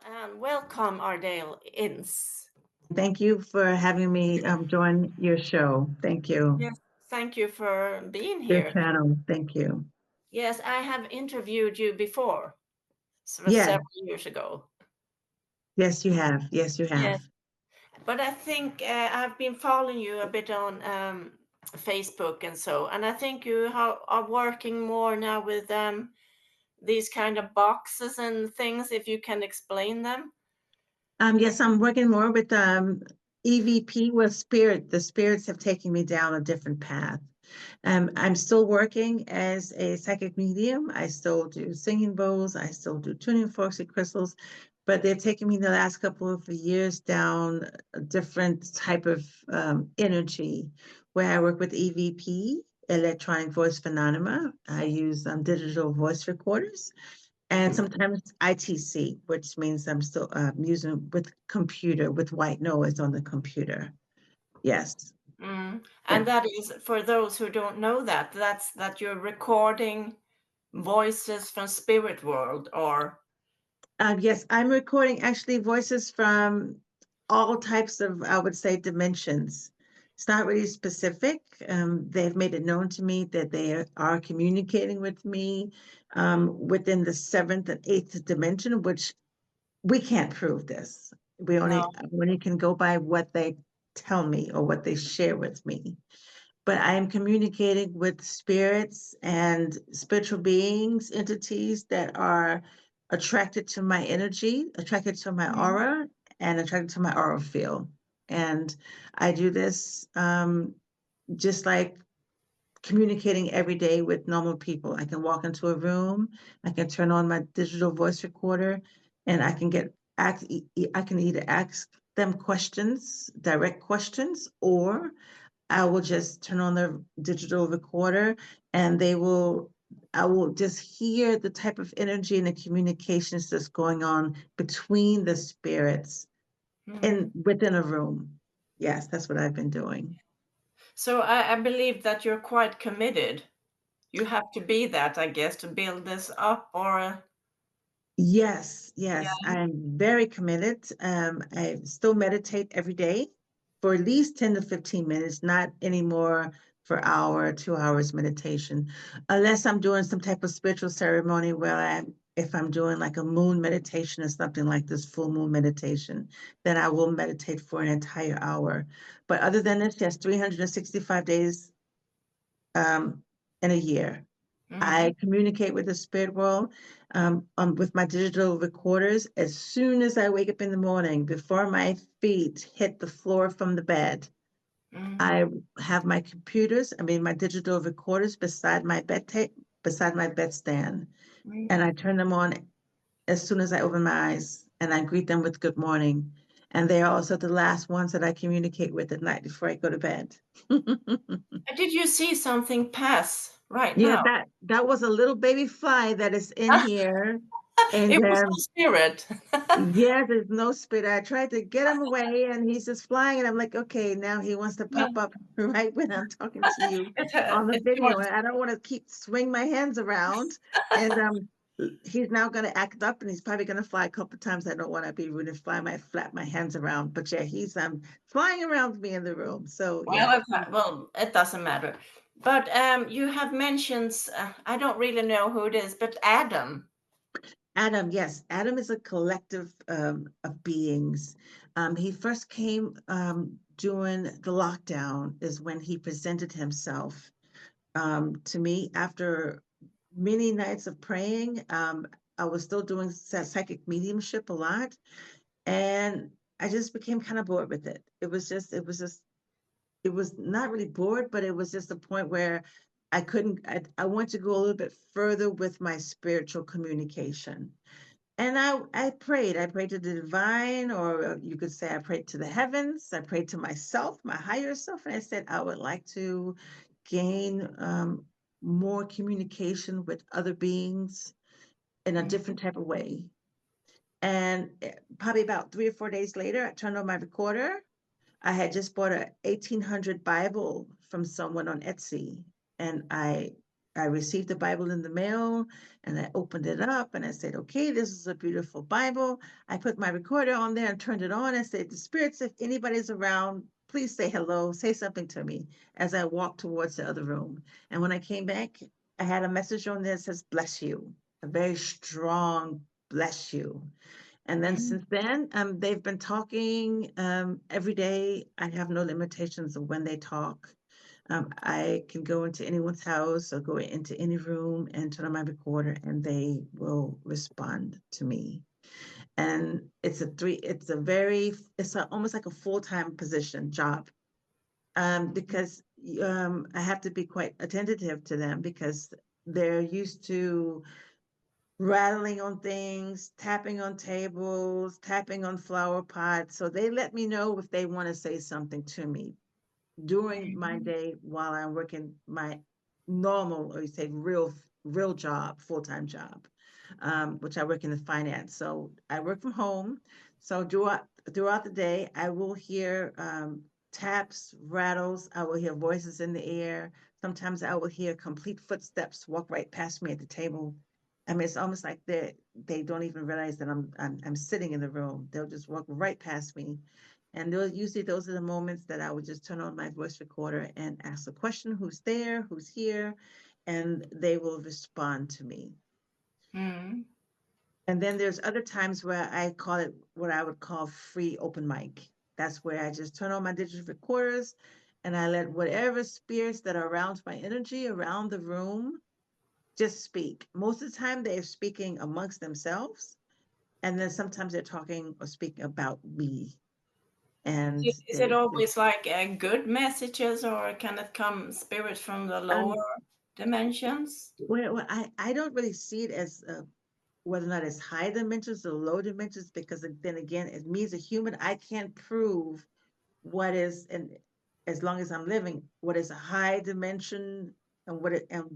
and welcome, Ardelia Ince. Thank you for having me join your show. Thank you. Yes, thank you for being Your here. channel. Thank you. Yes, I have interviewed you before, Yeah. several years ago. Yes, you have. Yes, you have. Yes, but I think I've been following you a bit on Facebook and so, and I think you are working more now with these kind of boxes and things. If you can explain them. Yes, I'm working more with EVP with spirit. The spirits have taken me down a different path. I'm still working as a psychic medium. I still do singing bowls. I still do tuning forks and crystals, but they've taken me the last couple of years down a different type of energy where I work with EVP, electronic voice phenomena. I use digital voice recorders and sometimes ITC, which means I'm still using with computer with white noise on the computer. Yes. And that is for those who don't know that you're recording voices from spirit world or Yes, I'm recording actually voices from all types of, I would say, dimensions. It's not really specific. They've made it known to me that they are communicating with me within the seventh and eighth dimension, which we can't prove this. no. We only can go by what they tell me or what they share with me. But I am communicating with spirits and spiritual beings, entities that are attracted to my energy, attracted to my Mhm. aura, and attracted to my aura field. And I do this just like communicating every day with normal people. I can walk into a room, I can turn on my digital voice recorder, and I can either ask them questions, direct questions, or I will just turn on the digital recorder and I will just hear the type of energy and the communications that's going on between the spirits Mhm. and within a room. Yes, that's what I've been doing. So I believe that you're quite committed. You have to be that, I guess, to build this up or Yes, yeah. yes, I'm very committed. I still meditate every day for at least 10 to 15 minutes, not anymore for hour, 2 hours meditation, unless I'm doing some type of spiritual ceremony where if I'm doing like a moon meditation or something like this full moon meditation, then I will meditate for an entire hour. But other than this, yes, 365 days in a year. Mhm. I communicate with the spirit world with my digital recorders as soon as I wake up in the morning, before my feet hit the floor from the bed. Mhm. I have my my digital recorders beside my bedstand, and Mhm. I turn them on as soon as I open my eyes, and I greet them with good morning. And they are also the last ones that I communicate with at night before I go to bed. Did you see something pass right Yeah, now? that was a little baby fly that is in here. And It was no spirit. yeah, there's no spit. I tried to get him away and he's just flying. And I'm like, okay, now he wants to Yeah. pop up right when I'm talking to you on the It video. was And I don't want to keep swing my hands around. And he's now going to act up and he's probably going to fly a couple of times. I don't want to be rude and fly my flap my hands around. But yeah, he's flying around me in the room. So yeah. well, it doesn't matter. But you have mentioned, I don't really know who it is, but Adam. Adam, yes, Adam is a collective of beings. He first came during the lockdown, is when he presented himself to me after many nights of praying. I was still doing psychic mediumship a lot, and I just became kind of bored with it. It was not really bored, but it was just a point where I want to go a little bit further with my spiritual communication. And I prayed to the divine, or you could say I prayed to the heavens. I prayed to myself, my higher self, and I said I would like to gain more communication with other beings in a Mhm. different type of way. And probably about 3 or 4 days later, I turned on my recorder. I had just bought a 1800 Bible from someone on Etsy, and I I received the Bible in the mail and I opened it up and I said, okay, this is a beautiful Bible. I put my recorder on there and turned it on. I said, the spirits, if anybody's around, please say hello, say something to me as I walked towards the other room. And when I came back, I had a message on there that says, bless you, a very strong bless you. And then Mm. since then, they've been talking every day. I have no limitations of when they talk. I can go into anyone's house or go into any room and turn on my recorder, and they will respond to me. And it's almost like a full-time position job, because I have to be quite attentive to them because they're used to rattling on things, tapping on tables, tapping on flower pots. So they let me know if they want to say something to me during my Mhm. day while I'm working my normal, or you say real job, full-time job, which I work in the finance. So I work from home. So throughout the day, I will hear taps, rattles. I will hear voices in the air. Sometimes I will hear complete footsteps walk right past me at the table. I mean, it's almost like they don't even realize that I'm sitting in the room. They'll just walk right past me. And those are the moments that I would just turn on my voice recorder and ask a question, who's there, who's here, and they will respond to me. Mm. And then there's other times where I call it what I would call free open mic. That's where I just turn on my digital recorders and I let whatever spirits that are around my energy around the room just speak. Most of the time they're speaking amongst themselves. And then sometimes they're talking or speaking about me. And Is it always like good messages, or can it come spirits from the um, lower dimensions? I don't really see it as whether or not it's high dimensions or low dimensions, because then again, as me as a human, I can't prove what is, and as long as I'm living, what is a high dimension and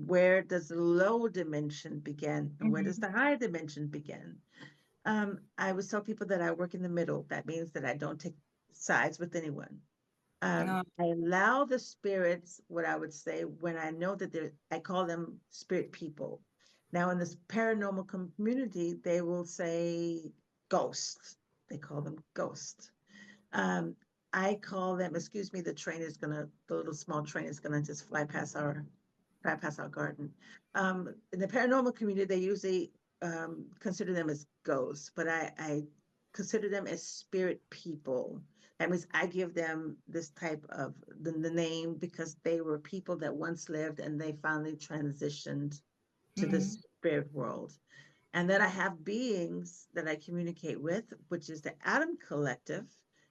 where does the low dimension begin and where does Mhm. the high dimension begin? I always tell people that I work in the middle. That means that I don't take sides with anyone. No. I allow the spirits, what I would say, when I know that I call them spirit people. Now, in this paranormal community, they will say ghosts. They call them ghosts. Um, I call them, excuse me, the little small train is gonna just fly past our garden. In the paranormal community, they usually consider them as ghosts, but I consider them as spirit people. That means I give them this type of the name because they were people that once lived and they finally transitioned to the Mm. spirit world. And then I have beings that I communicate with, which is the Adam Collective.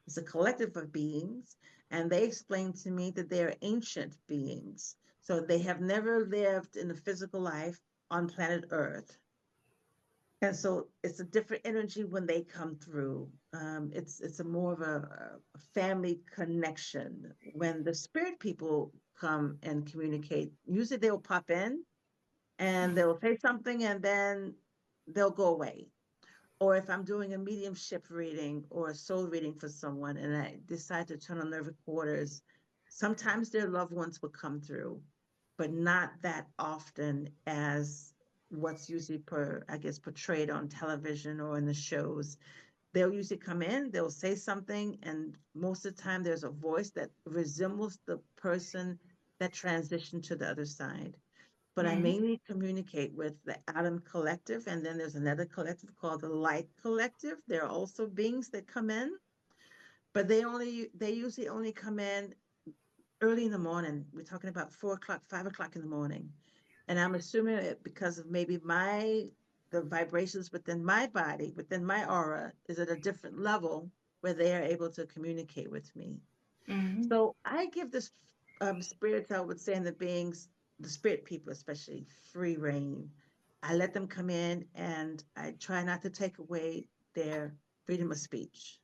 It's a collective of beings, and they explain to me that they are ancient beings. So they have never lived in a physical life on planet Earth. And so it's a different energy when they come through. It's a more of a family connection. When the spirit people come and communicate, usually they'll pop in and they'll say something and then they'll go away. Or if I'm doing a mediumship reading or a soul reading for someone and I decide to turn on their recorders, sometimes their loved ones will come through, but not that often as what's usually I guess, portrayed on television or in the shows. They'll usually come in, they'll say something, and most of the time there's a voice that resembles the person that transitioned to the other side. But I Mm. mainly communicate with the Atom Collective, and then there's another collective called the Light Collective. There are also beings that come in, but they usually only come in early in the morning. We're talking about 4 o'clock, 5 o'clock in the morning. And I'm assuming it because of maybe the vibrations within my body, within my aura, is at a different level where they are able to communicate with me. Mm. So I give this spirits, I would say, and the beings, the spirit people especially, free reign. I let them come in and I try not to take away their freedom of speech.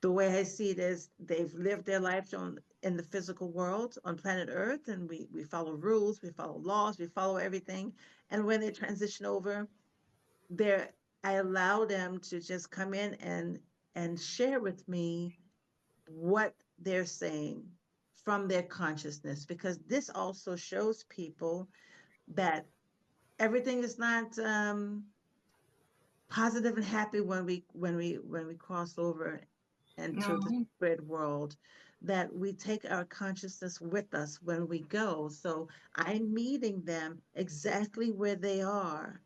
The way I see it is they've lived their lives in the physical world on planet Earth, and we follow rules, we follow laws, we follow everything. And when they transition over, they're I allow them to just come in and share with me what they're saying from their consciousness, because this also shows people that everything is not positive and happy when we cross over into the Mm. spirit world, that we take our consciousness with us when we go. So I'm meeting them exactly where they are.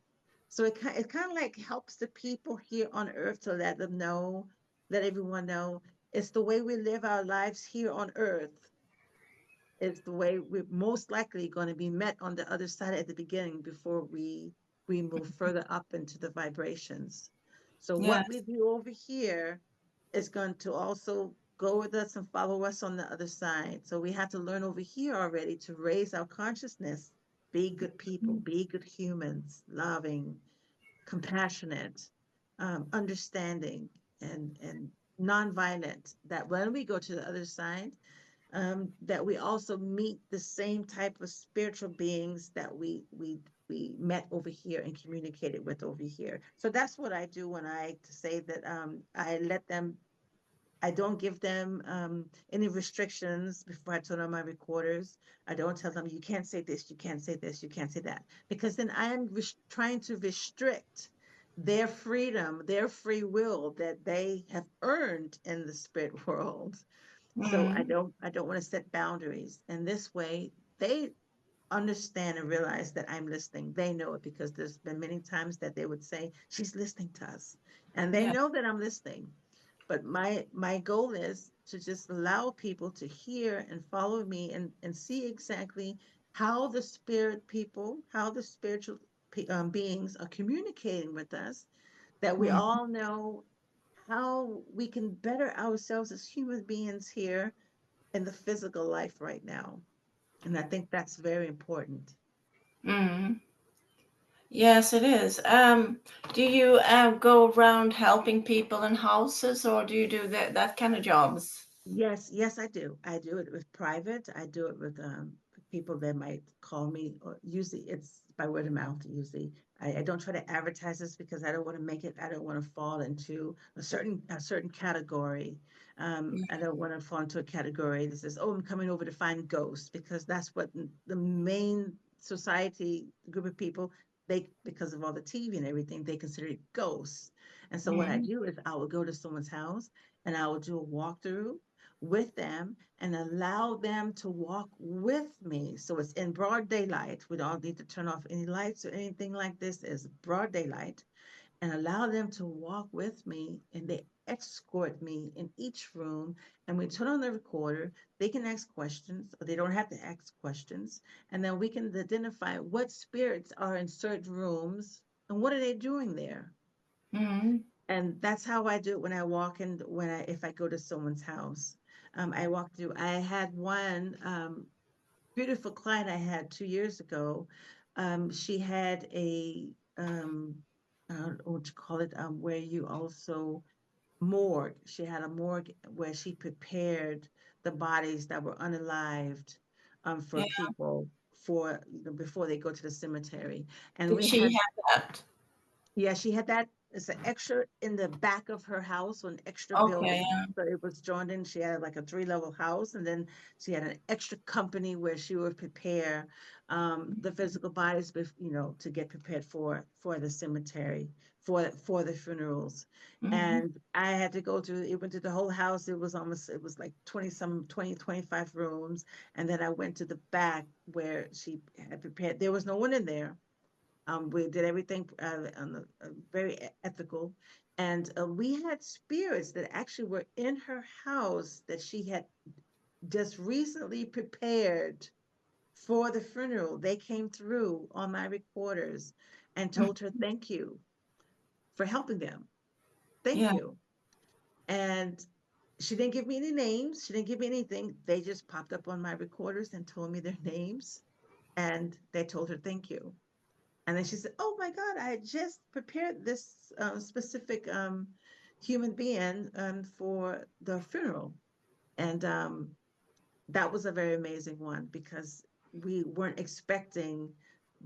So it kind of like helps the people here on earth to let them know, let everyone know it's the way we live our lives here on earth. It's the way we're most likely going to be met on the other side at the beginning before we move further up into the vibrations. So what we Yes. do over here is going to also go with us and follow us on the other side. So we have to learn over here already to raise our consciousness, be good people, be good humans, loving, compassionate, understanding, and nonviolent. That when we go to the other side, that we also meet the same type of spiritual beings that we met over here and communicated with over here. So that's what I do when I to say that I let them. I don't give them any restrictions before I turn on my recorders. I don't tell them you can't say this, you can't say this, you can't say that, because then I am trying to restrict their freedom, their free will that they have earned in the spirit world. So Mm. I don't want to set boundaries. And this way they understand and realize that I'm listening. They know it because there's been many times that they would say, she's listening to us. And they Yeah. know that I'm listening. But my goal is to just allow people to hear and follow me and see exactly how the spirit people, how the spiritual beings are communicating with us, that we Mm. all know how we can better ourselves as human beings here in the physical life right now. And I think that's very important. Mm. Yes, it is. Do you go around helping people in houses, or do you do that kind of jobs? Yes, yes, I do. I do it with private. I do it with people that might call me, or usually it's by word of mouth. Usually, I don't try to advertise this because I don't want to make it. I don't want to fall into a certain category. I don't want to fall into a category that says, "Oh, I'm coming over to find ghosts," because that's what the main society group of people, they, because of all the TV and everything, they consider it ghosts. And so what I Mm. do is I will go to someone's house and I will do a walkthrough with them and allow them to walk with me. So it's in broad daylight. We don't need to turn off any lights or anything like this. It's broad daylight, and allow them to walk with me, and they escort me in each room. And we turn on the recorder. They can ask questions, or they don't have to ask questions. And then we can identify what spirits are in certain rooms and what are they doing there. Mm. And that's how I do it when I walk in, when I, if I go to someone's house. I walk through, I had one beautiful client I had 2 years ago. She had um, I don't know what you call it, where you also morgue. She had a morgue where she prepared the bodies that were unalived for Yeah. people for, before they go to the cemetery. And Did we she had, have that? yeah, she had that as an extra in the back of her house, an extra Okay. building. So it was joined in. She had like a three-level house, and then she had an extra company where she would prepare the physical bodies, to get prepared for the cemetery, for the funerals. Mm. And I had to go through. It went to the whole house. It was like 25 rooms, and then I went to the back where she had prepared. There was no one in there. We did everything on the very ethical, and we had spirits that actually were in her house that she had just recently prepared for the funeral. They came through on my recorders and told her thank you for helping them. Thank Yeah. you. And she didn't give me any names. She didn't give me anything. They just popped up on my recorders and told me their names, and they told her thank you. And then she said, "Oh my God, I just prepared this specific human being for the funeral." And that was a very amazing one because we weren't expecting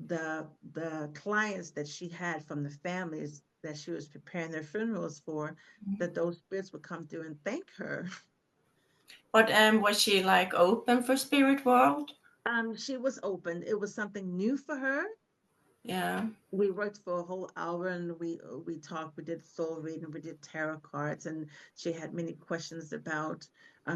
the clients that she had from the families that she was preparing their funerals for, that those spirits would come through and thank her. But was she like open for spirit world? She was open. It was something new for her. Yeah. We worked for a whole hour and we talked. We did soul reading, we did tarot cards, and she had many questions about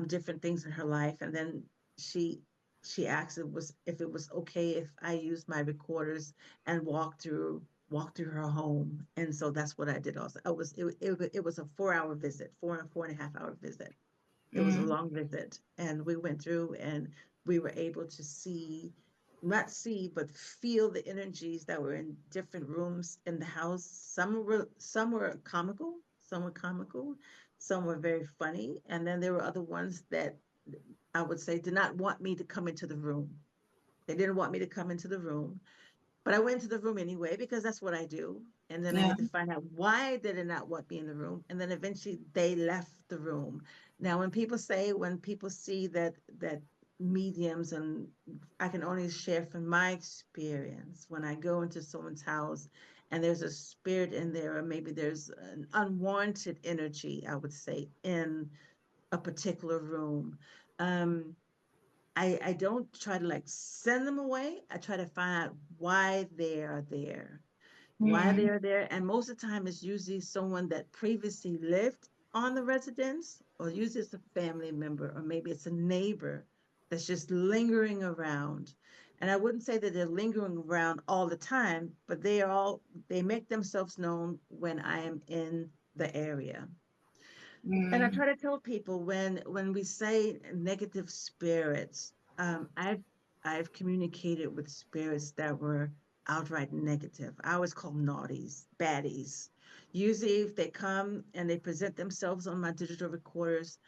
different things in her life. And then she she asked if it was okay if I used my recorders and walk through her home. And so that's what I did also. It was a 4 hour visit, 4.5 hour visit. It was a Mm. long visit, and we went through and we were able to see, not see, but feel the energies that were in different rooms in the house. Some were comical, some were very funny, and then there were other ones that I would say did not want me to come into the room. They didn't want me to come into the room, but I went to the room anyway because that's what I do. And then I Yeah. had to find out why they did not want me in the room. And then eventually they left the room. Now, when people see that mediums, and I can only share from my experience, when I go into someone's house and there's a spirit in there, or maybe there's an unwanted energy, I would say, in a particular room. Um, I don't try to like send them away. I try to find out why they are there, why they Mm. are there. And most of the time, it's usually someone that previously lived on the residence, or usually it's a family member, or maybe it's a neighbor that's just lingering around. And I wouldn't say that they're lingering around all the time, but they make themselves known when I am in the area. And I Mm. try to tell people when we say negative spirits, I've communicated with spirits that were outright negative. I always call them naughties, baddies. Usually, if they come and they present themselves on my digital recorders,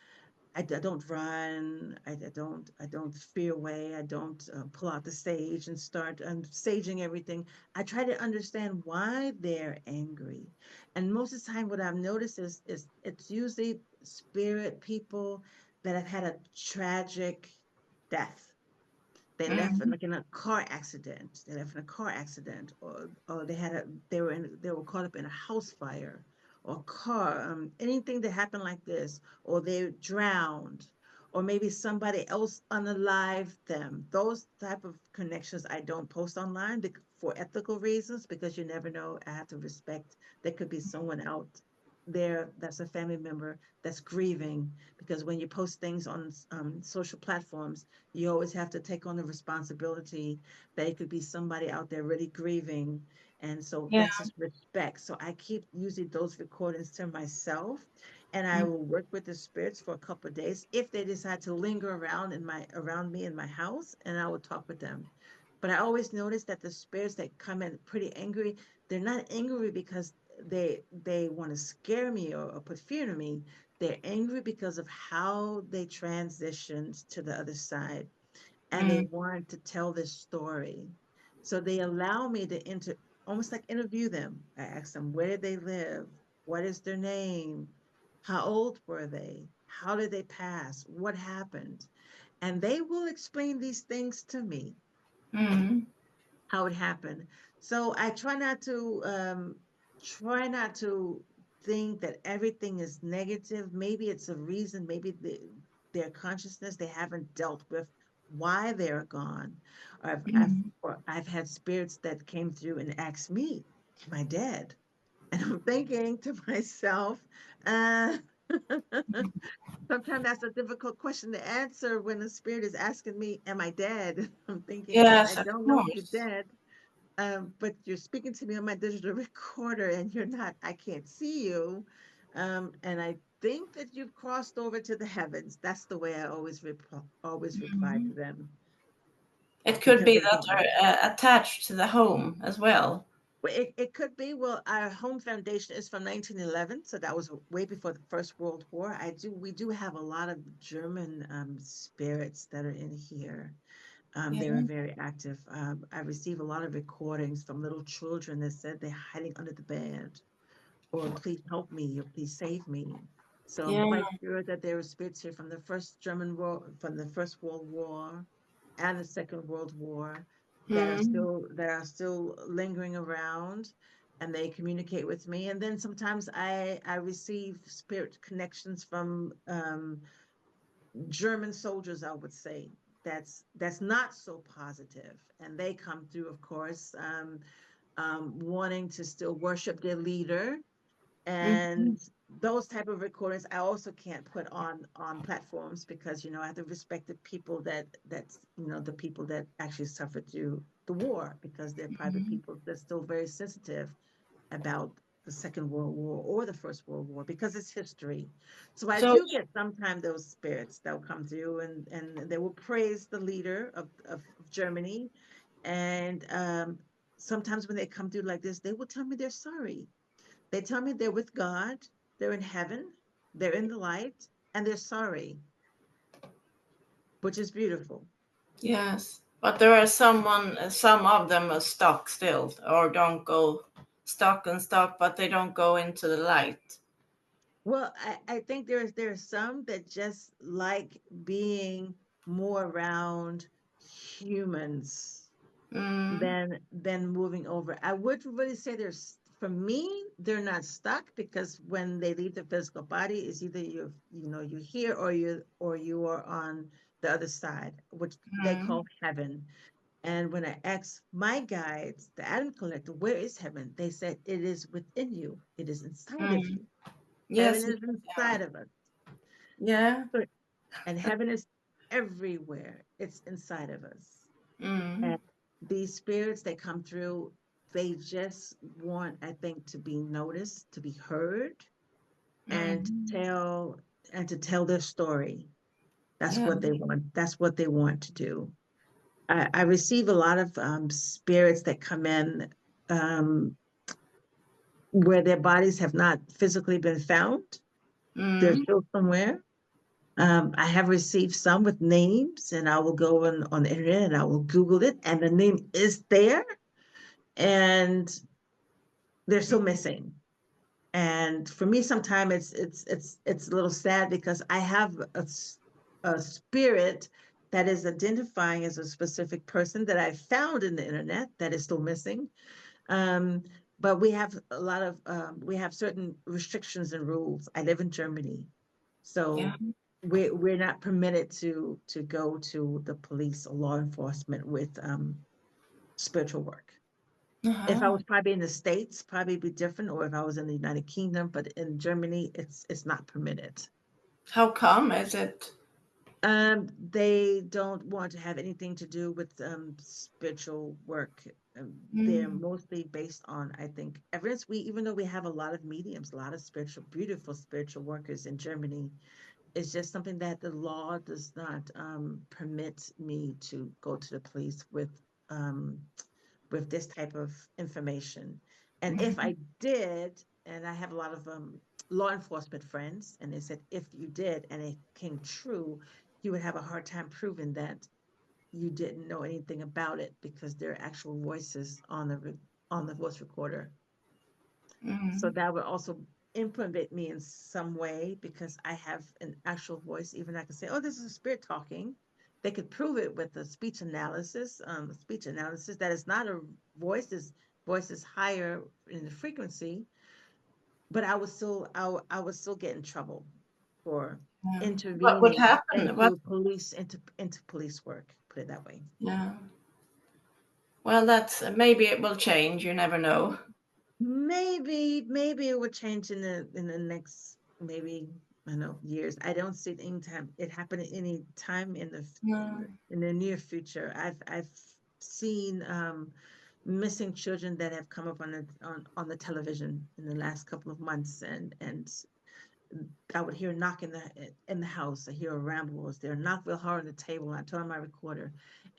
I don't run. I don't fear away. I don't pull out the sage and start saging everything. I try to understand why they're angry. And most of the time, what I've noticed is it's usually spirit people that have had a tragic death. They left Mm. like in a car accident. They left in a car accident, or they were caught up in a house fire or car, anything that happened like this, or they drowned, or maybe somebody else unalived them. Those type of connections I don't post online for ethical reasons, because you never know. I have to respect. There could be someone out there that's a family member that's grieving, because when you post things on social platforms, you always have to take on the responsibility that it could be somebody out there really grieving. And so Yeah. that's just respect. So I keep using those recordings to myself, and I Mm. will work with the spirits for a couple of days if they decide to linger around me in my house, and I will talk with them. But I always notice that the spirits that come in pretty angry, they're not angry because they want to scare me, or put fear in me. They're angry because of how they transitioned to the other side, and they Mm. want to tell this story. So they allow me to almost like interview them. I ask them, where did they live? What is their name? How old were they? How did they pass? What happened? And they will explain these things to me, Mm. how it happened. So I try not to think that everything is negative. Maybe it's a reason. Maybe their consciousness, they haven't dealt with why they're gone. Mm. Or I've had spirits that came through and asked me, "Am I dead?" And I'm thinking to myself, uh, sometimes that's a difficult question to answer when the spirit is asking me, "Am I dead?" I'm thinking, I Yes, of don't know if you're course. dead, but you're speaking to me on my digital recorder and you're not, I can't see you. And I think that you've crossed over to the heavens. That's the way I always reply Mm. to them, It could because be they that don't know. are attached to the home as well. Well, it could be. Well, our home foundation is from 1911, so that was way before the First World War. We do have a lot of German spirits that are in here. Yeah. They were very active. I receive a lot of recordings from little children that said they're hiding under the bed, or please help me, or please save me. So I'm Yeah. quite sure that there were spirits here from the from the First World War and the Second World War, Mm. that are still lingering around, and they communicate with me. And then sometimes I receive spirit connections from German soldiers, I would say, that's not so positive, and they come through, of course, wanting to still worship their leader, Mhm. and those type of recordings I also can't put on platforms, because I have to respect the people that's the people that actually suffered through the war, because they're private Mhm. people that's still very sensitive about the Second World War or the First World War, because it's history. So I So, do get sometimes those spirits that will come through, and they will praise the leader of Germany, and sometimes when they come through like this, they will tell me they're sorry. They tell me they're with God, they're in heaven, they're in the light, and they're sorry, which is beautiful. yes, but there are some of them are stuck still, or don't go stuck, but they don't go into the light. Well, I think there's some that just like being more around humans Mm. than moving over. I would really say for me, they're not stuck, because when they leave the physical body, it's either you're here, or you are on the other side, which they Mm. call heaven. And when I asked my guides, the Adam Collector, where is heaven? They said it is within you. It is inside of Mm. you. Heaven Yes, is yeah, inside of us. yeah. So- And heaven is everywhere. It's inside of us. Mm. And these spirits that come through, they just want, I think, to be noticed, to be heard, and to Mm. tell their story. That's Yeah. what they want. That's what they want to do. I receive a lot of spirits that come in, um, where their bodies have not physically been found. They're Mm. still somewhere. I have received some with names, and I will go on the internet and I will Google it, and the name is there, and they're still missing. And for me, sometimes it's a little sad, because I have a spirit that is identifying as a specific person that I found in the internet that is still missing. Um, but we have certain restrictions and rules. I live in Germany, Yeah. so we're not permitted to go to the police or law enforcement with spiritual work. If I Uh-huh. was probably in the States, probably be different, or if I was in the United Kingdom, but in Germany, it's not permitted. How come is it? They don't want to have anything to do with spiritual work. They're Mm. mostly based on, I think, evidence. Even though we have a lot of mediums, a lot of beautiful spiritual workers in Germany, it's just something that the law does not permit me to go to the police um, with this type of information. And if Mm. I did, and I have a lot of law enforcement friends, and they said if you did and it came true, you would have a hard time proving that you didn't know anything about it, because there are actual voices on the voice recorder. So Mm. that would also implement me in some way, because I have an actual voice. Even I can say, "Oh, this is a spirit talking." They could prove it with a speech analysis that is not a voice. This voice is higher in the frequency, but I would still get in trouble for Yeah. What would intervening happen? What? into police work. Put it that way. Yeah. Well, that's maybe it will change. You never know. Maybe it would change in the next, maybe, I don't know, years. I don't see it anytime it happening any time No. in the near future. I've seen missing children that have come up on the television in the last couple of months, and I would hear a knock in the house. I hear a rambles. They're knock real hard on the table. And I turn on my recorder,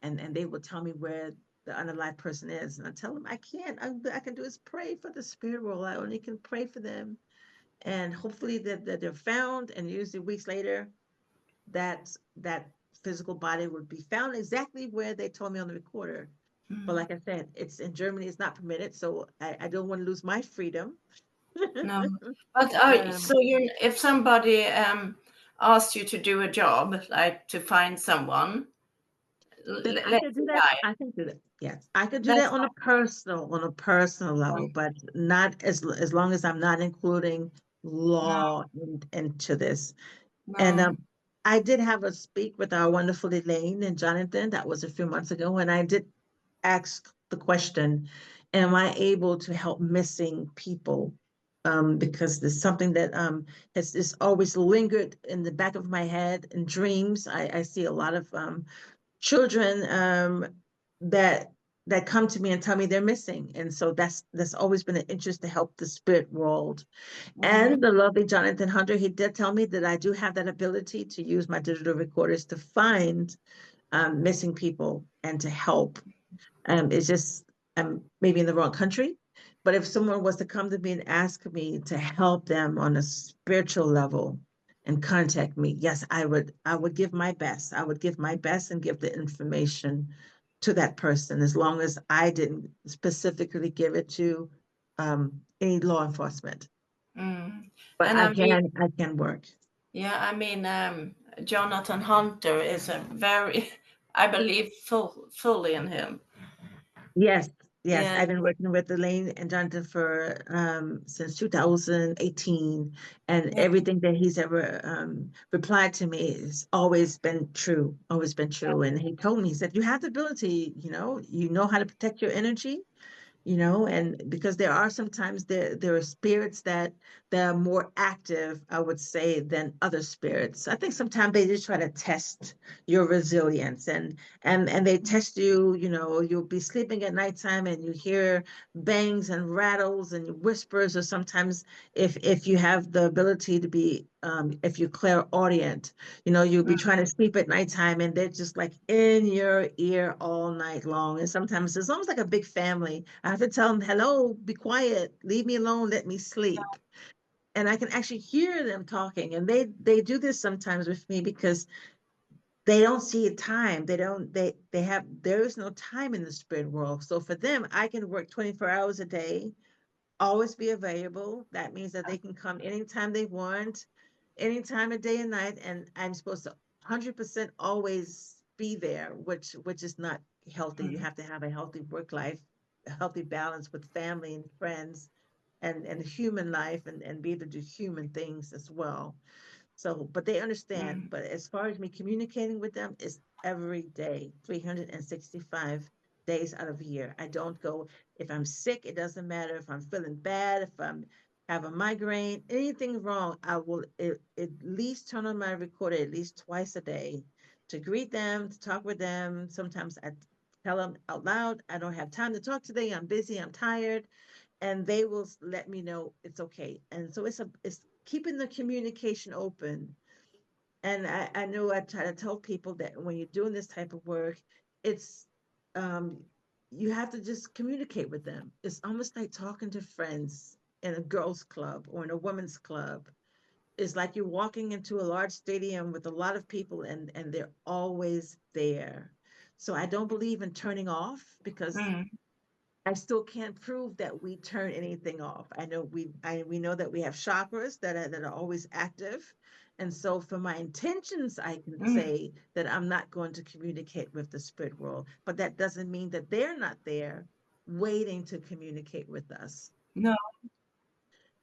and they will tell me where the unalive person is. And I tell them I can't. I can do is pray for the spirit world. I only can pray for them, and hopefully that they're found. And usually weeks later, that physical body would be found exactly where they told me on the recorder. But Mm. like I said, it's in Germany. It's not permitted, so I don't want to lose my freedom. No. But um, so you, if somebody asks you to do a job, like to find someone, then I let's could say do that. I, I can do that. Yes, I could do that that's on a personal not level, but not as long as I'm not including no, law into this. And no. I did have a speak with our wonderful Elaine and Jonathan. That was a few months ago, and I did ask the question, am I able to help missing people? Because there's something that has just always lingered in the back of my head in dreams. I see a lot of children that that come to me and tell me they're missing. And so that's always been an interest to help the spirit world. And Mhm. the lovely Jonathan Hunter, he did tell me that I do have that ability to use my digital recorders to find missing people and to help. It's just I'm maybe in the wrong country, but if someone was to come to me and ask me to help them on a spiritual level and contact me, yes, I would give my best. I would give my best and give the information to that person as long as I didn't specifically give it to any law enforcement. Mm. But And I I mean, can work. yeah, I mean, Jonathan Hunter is a very, I believe, fully in him. Yes, yes. Yeah, I've been working with Elaine and Jonathan for since 2018, and yeah, everything that he's ever replied to me has always been true, always been true. And he told me, he said, you have the ability, you know how to protect your energy, and because there are sometimes there are spirits that are more active, I would say, than other spirits. I think sometimes they just try to test your resilience, and they test you. You'll be sleeping at nighttime and you hear bangs and rattles and whispers, or sometimes if you have the ability to be if you're clairaudient, you'll be trying to sleep at nighttime and they're just like in your ear all night long. And sometimes it's almost like a big family. I have to tell them, hello, be quiet, leave me alone, let me sleep. And I can actually hear them talking. And they do this sometimes with me because they don't see a time. They don't, they have, there is no time in the spirit world. So for them, I can work 24 hours a day, always be available. That means that they can come anytime they want, anytime of day and night, and I'm supposed to 100% always be there, which is not healthy. You mm, have to have a healthy work life, a healthy balance with family and friends, and human life, and be able to do human things as well. So, but they understand. mm, But as far as me communicating with them, is every day, 365 days out of a year. I don't go, if I'm sick, it doesn't matter. If I'm feeling bad, if I'm have a migraine, anything wrong, I will at least turn on my recorder at least twice a day to greet them, to talk with them. Sometimes I tell them out loud, I don't have time to talk today. I'm busy. I'm tired, and they will let me know it's okay. And so it's keeping the communication open. And I know I try to tell people that when you're doing this type of work, it's um you have to just communicate with them. It's almost like talking to friends in a girls club or in a women's club. It's like you're walking into a large stadium with a lot of people, and they're always there. So I don't believe in turning off, because mm. I still can't prove that we turn anything off. I know we know that we have chakras that are always active. And so for my intentions, I can Mm. say that I'm not going to communicate with the spirit world, but that doesn't mean that they're not there waiting to communicate with us. No,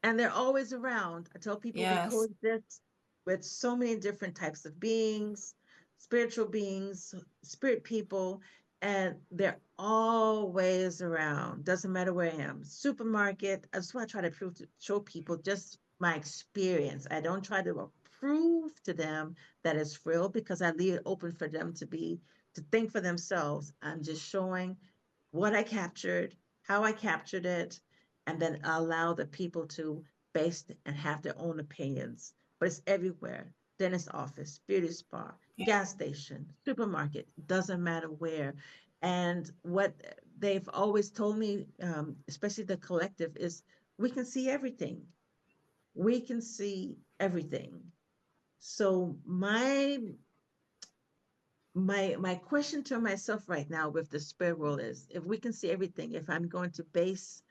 And they're always around. I tell people we yes. coexist with so many different types of beings, spirit people, and they're always around. Doesn't matter where I am. Supermarket. That's what I try to show people just my experience. I don't try to prove to them that it's real, because I leave it open for them to think for themselves. I'm just showing what I captured, how I captured it, and then allow the people to base and have their own opinions. But it's everywhere: dentist office, beauty spa, Yeah. gas station, supermarket, doesn't matter where. And what they've always told me, especially the collective, is we can see everything. We can see everything. So my question to myself right now with the spirit world is, if we can see everything, if I'm going to base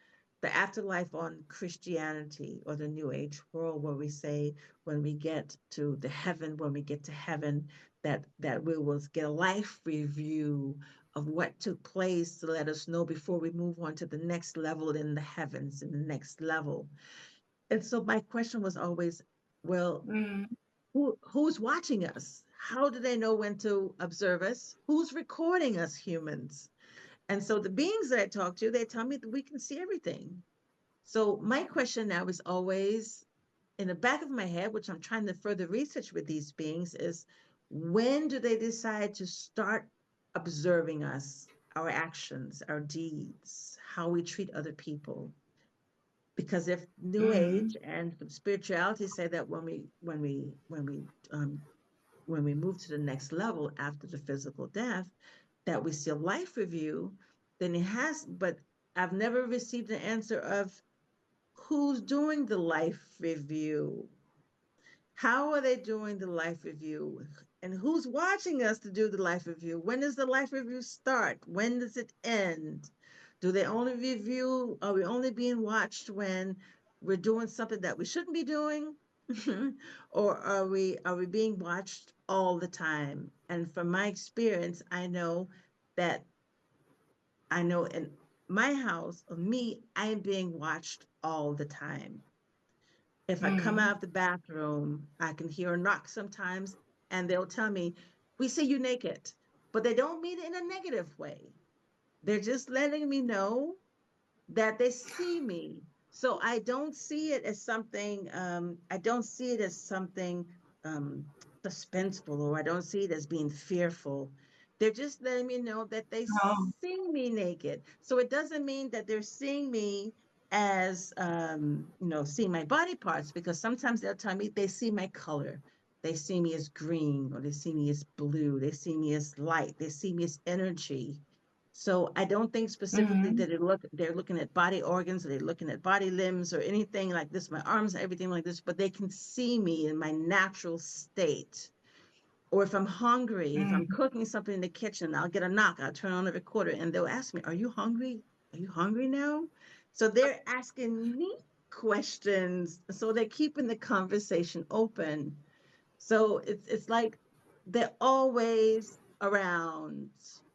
the afterlife on Christianity or the New Age world, where we say when we get to the heaven, when we get to heaven, that we will get a life review of what took place to let us know before we move on to the next level in the heavens, in the next level. And so my question was always, well, Mm. who's watching us? How do they know when to observe us? Who's recording us humans? And so the beings that I talk to, they tell me that we can see everything. So my question now is always in the back of my head, which I'm trying to further research with these beings, is when do they decide to start observing us, our actions, our deeds, how we treat other people? Because if New Age and spirituality say that when we move to the next level after the physical death, that we see a life review, then it has, but I've never received an answer of who's doing the life review. How are they doing the life review? And who's watching us to do the life review? When does the life review start? When does it end? Do they only review? Are we only being watched when we're doing something that we shouldn't be doing? Or are we being watched all the time? And from my experience, that I know in my house, of me, I am being watched all the time. If I come out of the bathroom, I can hear a knock sometimes, and they'll tell me, "We see you naked." But they don't mean it in a negative way. They're just letting me know that they see me. So I don't see it as something um, suspenseful, or I don't see it as being fearful. They're just letting me know that they Oh. see me naked. So it doesn't mean that they're seeing me as, seeing my body parts, because sometimes they'll tell me they see my color. They see me as green, or they see me as blue. They see me as light. They see me as energy. So I don't think specifically that they're looking at body organs, or they're looking at body limbs or anything like this, my arms, everything like this, but they can see me in my natural state. Or if I'm hungry, if I'm cooking something in the kitchen, I'll get a knock, I'll turn on the recorder, and they'll ask me, "Are you hungry? Are you hungry now?" So they're asking me questions. So they're keeping the conversation open. So it's like they're always around.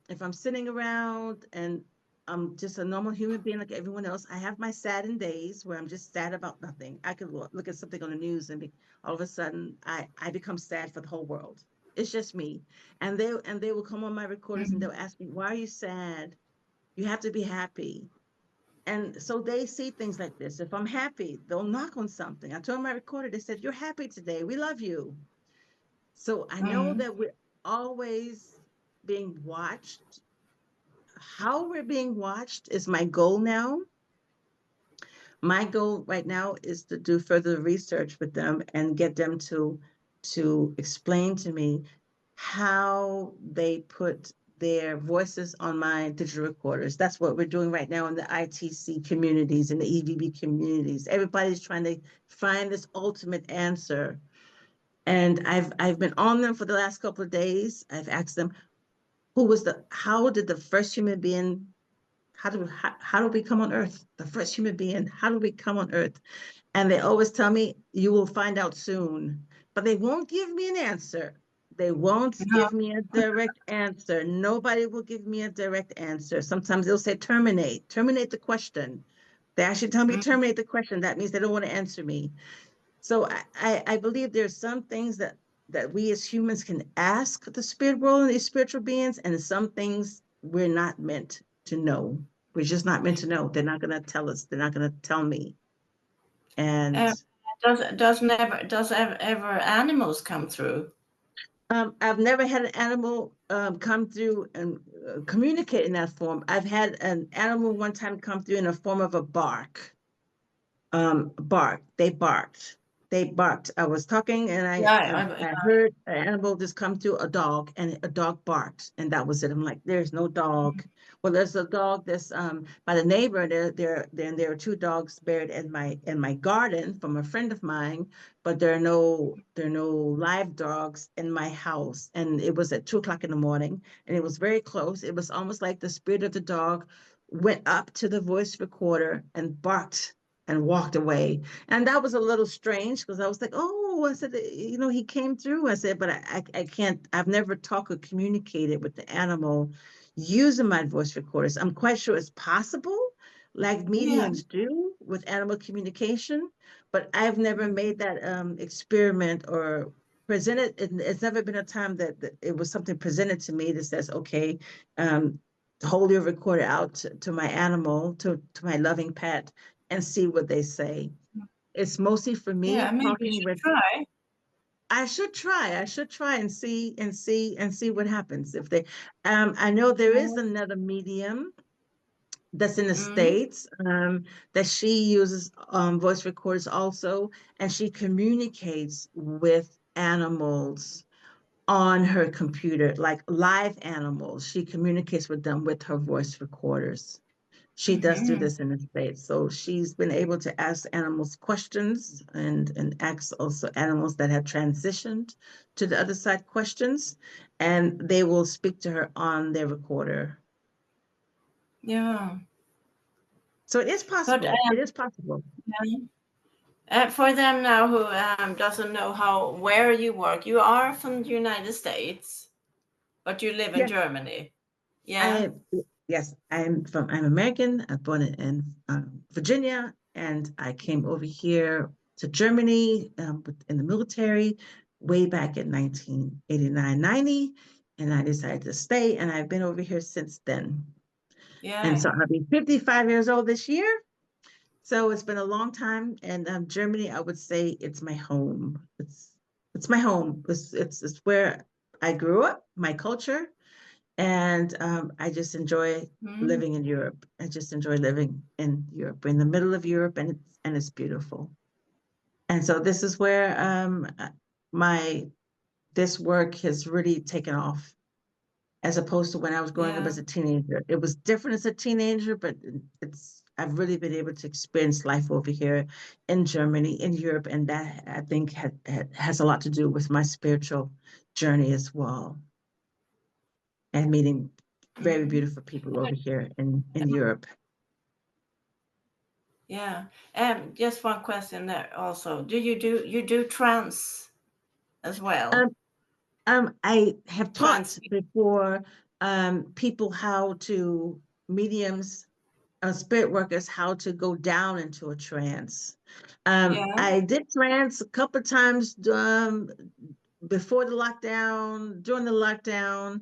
If I'm sitting around and I'm just a normal human being like everyone else, I have my saddened days where I'm just sad about nothing. I could look at something on the news and all of a sudden I become sad for the whole world. It's just me. And they will come on my recorders and they'll ask me, "Why are you sad? You have to be happy." And so they see things like this. If I'm happy, they'll knock on something. I told my recorder, they said, "You're happy today. We love you." So I know that we're always being watched. How we're being watched is my goal now. My goal right now is to do further research with them and get them to explain to me how they put their voices on my digital recorders. That's what we're doing right now in the ITC communities and the EVP communities. Everybody's trying to find this ultimate answer. And I've been on them for the last couple of days. I've asked them, how did the first human being, how did we come on Earth? The first human being, how did we come on Earth? And they always tell me, "You will find out soon." But they won't give me an answer. They won't give me a direct answer. Nobody will give me a direct answer. Sometimes they'll say, terminate the question. They actually tell me terminate the question. That means they don't want to answer me. So I believe there's some things that we as humans can ask the spirit world and these spiritual beings, and some things we're not meant to know. We're just not meant to know. They're not going to tell us. They're not going to tell me. And Does ever animals come through? I've never had an animal come through and communicate in that form. I've had an animal one time come through in the form of a bark. Barked. They barked. They barked. I was talking and I heard an animal just come through, a dog, and a dog barked, and that was it. I'm like, there's no dog. Well, there's a dog that's by the neighbor. There are two dogs buried in my garden from a friend of mine, but there are no live dogs in my house. And it was at 2 o'clock in the morning, and it was very close. It was almost like the spirit of the dog went up to the voice recorder and barked and walked away. And that was a little strange because I was like, "Oh," I said, he came through. I said, "But I can't, I've never talked or communicated with the animal using my voice recorders." I'm quite sure it's possible, like Yeah. mediums do with animal communication, but I've never made that experiment or presented, it's never been a time that it was something presented to me that says, okay, hold your recorder out to my animal, to my loving pet, and see what they say. It's mostly for me Yeah, maybe you talking should with. try. I should try and see what happens if they. I know there is another medium that's in the States, that she uses voice recorders also, and she communicates with animals on her computer, like live animals. She communicates with them with her voice recorders. She does do this in the States. So she's been able to ask animals questions, and ask also animals that have transitioned to the other side questions, and they will speak to her on their recorder. Yeah. So it is But possible. It is possible. for them now who doesn't know where you work, you are from the United States, but you live in Yes, Germany. Yeah. I yes, I'm American. I'm born in Virginia, and I came over here to Germany in the military way back in 1989, 90, and I decided to stay, and I've been over here since then. And so Yeah. I'll be 55 years old this year. So it's been a long time, and Germany, I would say it's my home. It's my home. It's where I grew up, my culture, and I just enjoy Mm. living in Europe. I just enjoy living in Europe. We're in the middle of Europe, and it's beautiful. And so this is where my this work has really taken off, as opposed to when I was growing up Yeah. as a teenager. It was different as a teenager, but I've really been able to experience life over here in Germany, in Europe, and that I think has a lot to do with my spiritual journey as well, and meeting very Mm. beautiful people over here in Europe. Yeah. Just one question there also. Do you do trance as well? Um, I have taught Trance. before people how to, mediums, spirit workers, how to go down into a trance. Yeah. I did trance a couple of times before the lockdown, during the lockdown.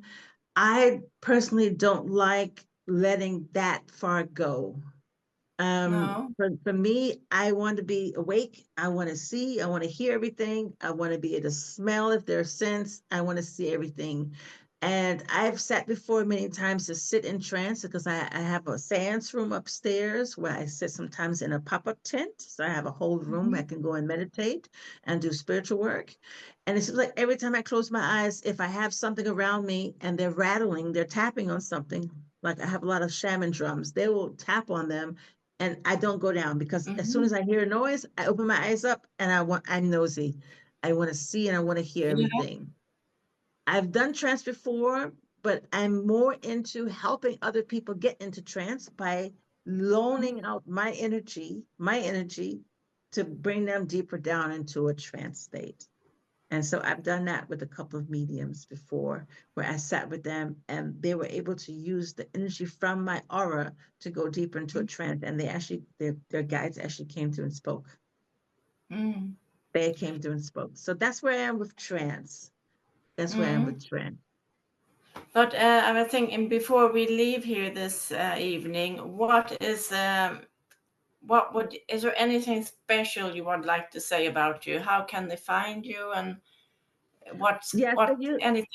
I personally don't like letting that far go. No. For me, I want to be awake. I want to see. I want to hear everything. I want to be able to smell if there's scents. I want to see everything. And I've sat before many times to sit in trance, because I have a seance room upstairs where I sit sometimes in a pop-up tent. So I have a whole room where I can go and meditate and do spiritual work. And it seems like every time I close my eyes, if I have something around me and they're rattling, they're tapping on something, like I have a lot of shaman drums, they will tap on them, and I don't go down, because as soon Mm-hmm. as I hear a noise, I open my eyes up, and I'm nosy. I want to see and I want to hear Yeah. everything. I've done trance before, but I'm more into helping other people get into trance by loaning out my energy to bring them deeper down into a trance state. And so I've done that with a couple of mediums before, where I sat with them and they were able to use the energy from my aura to go deeper into a trance. And their guides actually came through and spoke. Mm. They came through and spoke. So that's where I am with trance. That's where I am Mm. with trance. But I think before we leave here this evening, is there anything special you would like to say about you? How can they find you, and Yes, what anything?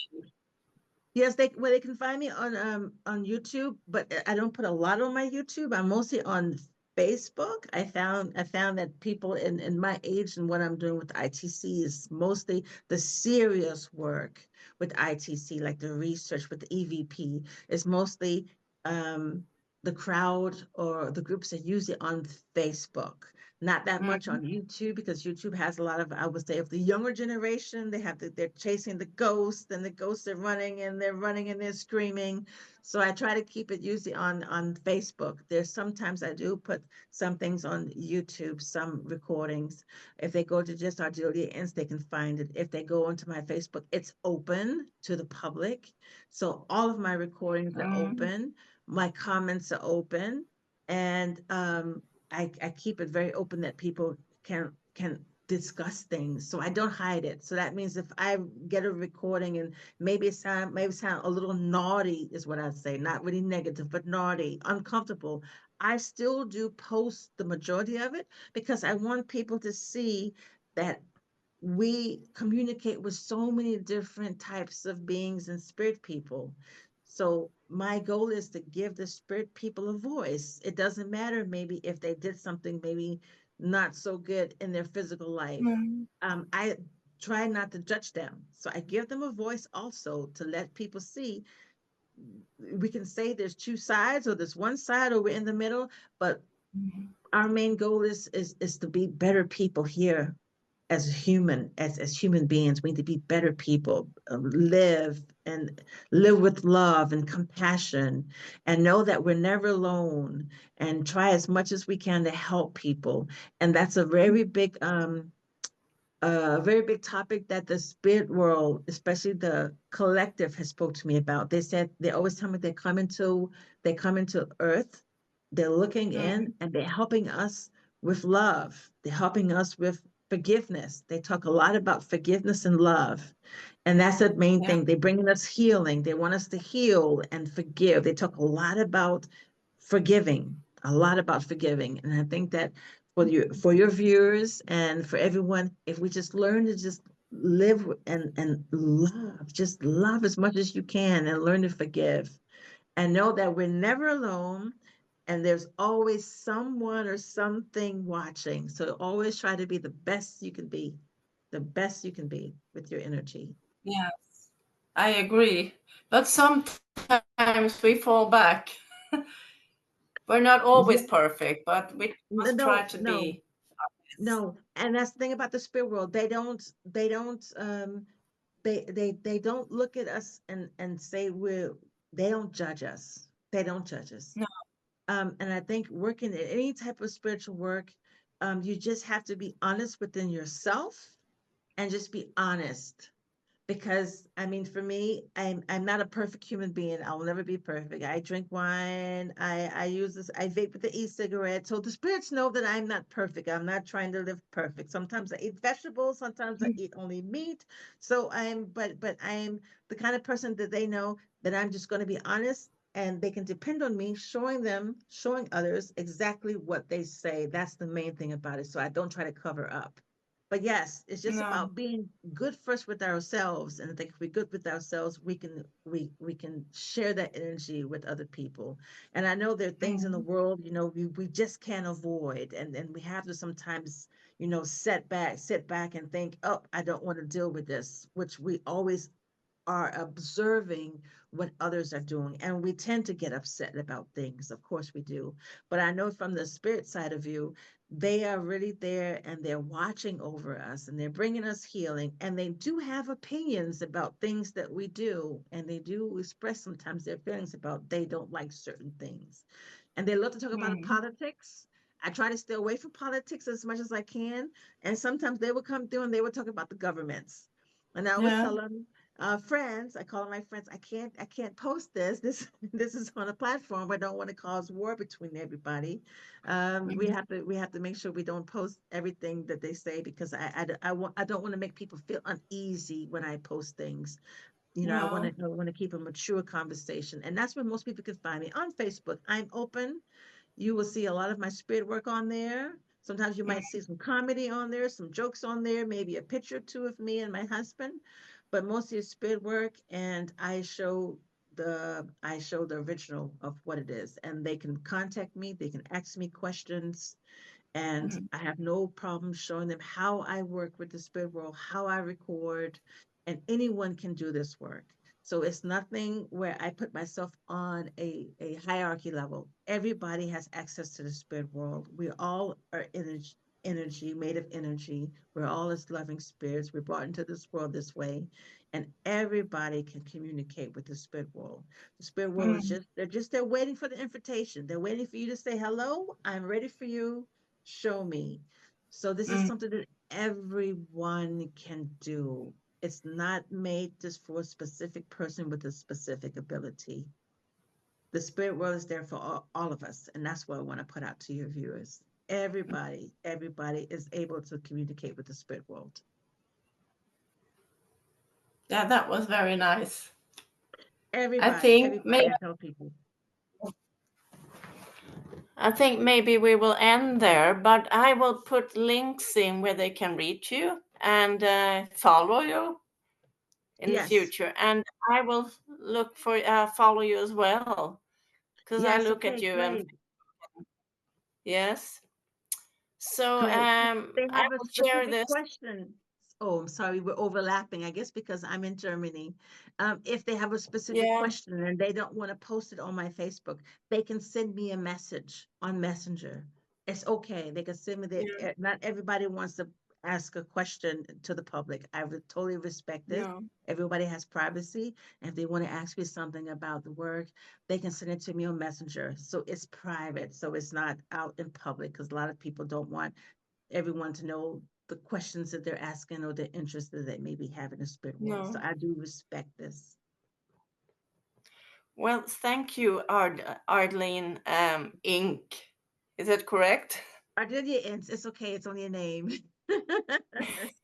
yes, they can find me on YouTube, but I don't put a lot on my YouTube. I'm mostly on Facebook. I found that people in my age and what I'm doing with ITC is mostly the serious work with ITC, like the research with the EVP, is mostly um the crowd or the groups that use it on Facebook. Not that much Mm-hmm. on YouTube, because YouTube has a lot of, I would say, of the younger generation. They're chasing the ghosts, and the ghosts are running, and they're running, and they're screaming. So I try to keep it usually on Facebook. There's sometimes I do put some things on YouTube, some recordings. If they go to just Ardelia Ince, they can find it. If they go onto my Facebook, it's open to the public. So all of my recordings are Mm-hmm. open. My comments are open. And I keep it very open that people can discuss things, so I don't hide it. So that means if I get a recording and maybe it sound a little naughty, is what I'd say, not really negative, but naughty, uncomfortable, I still do post the majority of it because I want people to see that we communicate with so many different types of beings and spirit people. So my goal is to give the spirit people a voice. It doesn't matter maybe if they did something maybe not so good in their physical life. Mm. I try not to judge them. So I give them a voice also to let people see we can say there's two sides or there's one side or we're in the middle, but our main goal is to be better people here as human beings. We need to be better people, live with love and compassion, and know that we're never alone, and try as much as we can to help people. And that's a very big topic that the spirit world, especially the collective, has spoke to me about. They said they always tell me they come into Earth, they're looking in, Mm. and they're helping us with love. They're helping us with forgiveness. They talk a lot about forgiveness and love, and that's the main Yeah. thing. They bring us healing. They want us to heal and forgive. They talk a lot about forgiving, a lot about forgiving, and I think that for your viewers and for everyone, if we just learn to just live and love, just love as much as you can and learn to forgive and know that we're never alone and there's always someone or something watching. So always try to be the best you can be, the best you can be with your energy. Yes, I agree. But sometimes we fall back. We're not always Yeah, perfect, but we must try no, to no, be. Yes. no. And that's the thing about the spirit world. They don't look at us and say they don't judge us. They don't judge us. No. And I think working at any type of spiritual work, you just have to be honest within yourself and just be honest. Because I mean, for me, I'm not a perfect human being. I will never be perfect. I drink wine. I use this. I vape with the e-cigarette. So the spirits know that I'm not perfect. I'm not trying to live perfect. Sometimes I eat vegetables. Sometimes I eat only meat. So but I'm the kind of person that they know that I'm just going to be honest, and they can depend on me showing others exactly what they say. That's the main thing about it. So I don't try to cover up. But yes, it's just No. about being good first with ourselves, and I think if we're good with ourselves, we can share that energy with other people. And I know there are things in the Mm. world, we just can't avoid, and we have to sometimes, sit back and think, oh, I don't want to deal with this, which we always are observing what others are doing, and we tend to get upset about things. Of course we do. But I know from the spirit side of you, they are really there and they're watching over us and they're bringing us healing, and they do have opinions about things that we do, and they do express sometimes their feelings about they don't like certain things, and they love to talk about Mm. politics. I try to stay away from politics as much as I can, and sometimes they would come through and they would talk about the governments, and I always Yeah. tell them, friends, I call them my friends, I can't post this. This is on a platform. I don't want to cause war between everybody. Mm. We have to make sure we don't post everything that they say, because I don't want to make people feel uneasy when I post things. No. I want to keep a mature conversation, and that's where most people can find me on Facebook. I'm open. You will see a lot of my spirit work on there. Sometimes you Mm. might see some comedy on there, some jokes on there, maybe a picture or two of me and my husband, but mostly it's spirit work, and I show the original of what it is, and they can contact me, they can ask me questions, and Mm. I have no problem showing them how I work with the spirit world, how I record, and anyone can do this work. So it's nothing where I put myself on a hierarchy level. Everybody has access to the spirit world. We all are energy, made of energy. We're all as loving spirits. We're brought into this world this way. And everybody can communicate with the spirit world. The spirit world is Mm. they're waiting for the invitation. They're waiting for you to say, hello, I'm ready for you, show me. So this is Mm. something that everyone can do. It's not made just for a specific person with a specific ability. The spirit world is there for all of us, and that's what I want to put out to your viewers. Everybody is able to communicate with the spirit world. Yeah, that was very nice. Everybody, I tell people. I think maybe we will end there, but I will put links in where they can reach you and follow you in the Yes. future. And I will look for follow you as well, because I Yes, look okay, at you and great. yes. So Great. I They have a will share specific this. question. Oh, I'm sorry, we're overlapping, I guess because I'm in Germany. If they have a specific Yeah, question and they don't want to post it on my Facebook, they can send me a message on Messenger. It's okay. They can send me yeah, not everybody wants to ask a question to the public. I would totally respect it. no, Everybody has privacy. And if they want to ask me something about the work, they can send it to me on Messenger. So it's private. So it's not out in public because a lot of people don't want everyone to know the questions that they're asking or the interest that they maybe have in the spirit world. So no. I do respect this. Well, thank you, Ardeline Inc. Is that correct? Ardelia Ince, it's okay. It's only a name.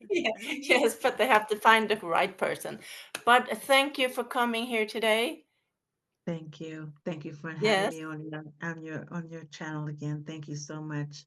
Yeah, yes, but they have to find the right person. But thank you for coming here today. Thank you. Thank you for having Yes. me on your channel again. Thank you so much.